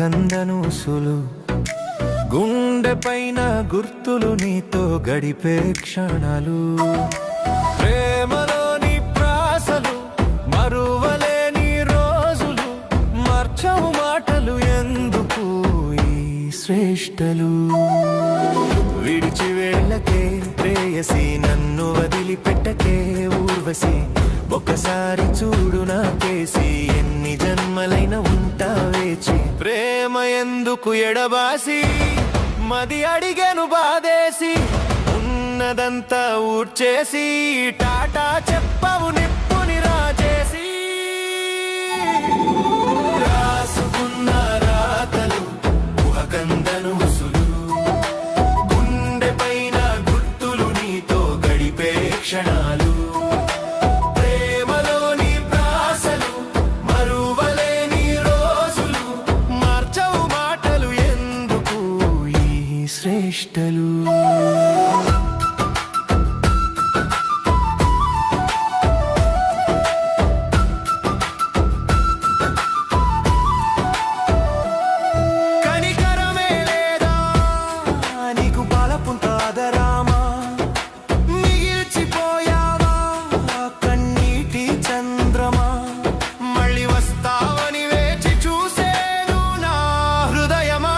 కందనూసులు గుండె పైన గుర్తులు నీతో గడిపే క్షణాలు ప్రేమలోని ప్రాసలు మరువలేని రోజులు మార్చవు మాటలు ఎందుకు ఈ శ్రేష్టలు విడిచి వెళ్ళకే ప్రేయసి నన్ను వదిలిపెట్టకే ఊర్వశి ఒకసారి చూడు నా కేసి ఎన్ని జన్మలైన ఉంటా వేచి ప్రేమ ఎందుకు ఎడబాసి మది అడిగెను బాధేసి ఉన్నదంతా ఊడ్చేసి టాటా చెప్పవు నిప్పుని రాజేసి రాసుకున్న రాతలు ఊహకందను వసులు గుండె పైన గుర్తులు నీతో గడిపే క్షణాలు శ్రేష్టలు కనికరమే లేదా నీకు పాలపుంత ఆదరామా మిగిల్చిపోయావా కన్నీటి చంద్రమా మళ్ళీ వస్తావని వేచి చూసేను నా హృదయమా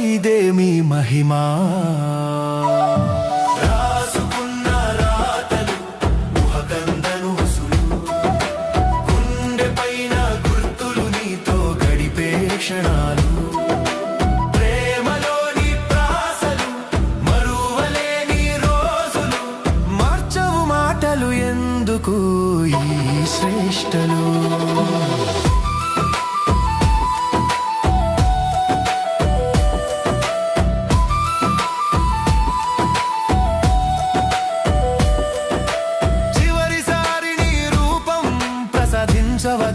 ఇదేమి మహిమా రాసుకున్న రాతలు ఊహకందను వసులు గుండె పైన గుర్తులు నీతో గడిపే క్షణాలు ప్రేమలోని ప్రాసలు మరువలేని రోజులు మార్చవు మాటలు ఎందుకు ఈ శ్రేష్టలు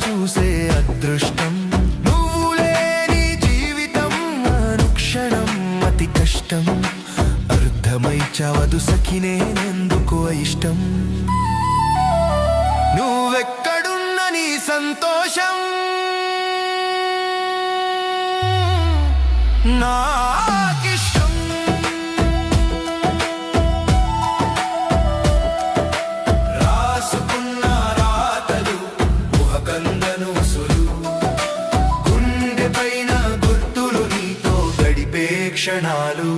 చూసే అదృష్టం నువ్వు లేని జీవితం అనుక్షణం అతి కష్టం అర్థమై చవదు సఖినేందుకు ఇష్టం నువ్వెక్కడున్న నీ సంతోషం నాకిష్టం గుండె పైన గుర్తులు నీతో గడిపే క్షణాలు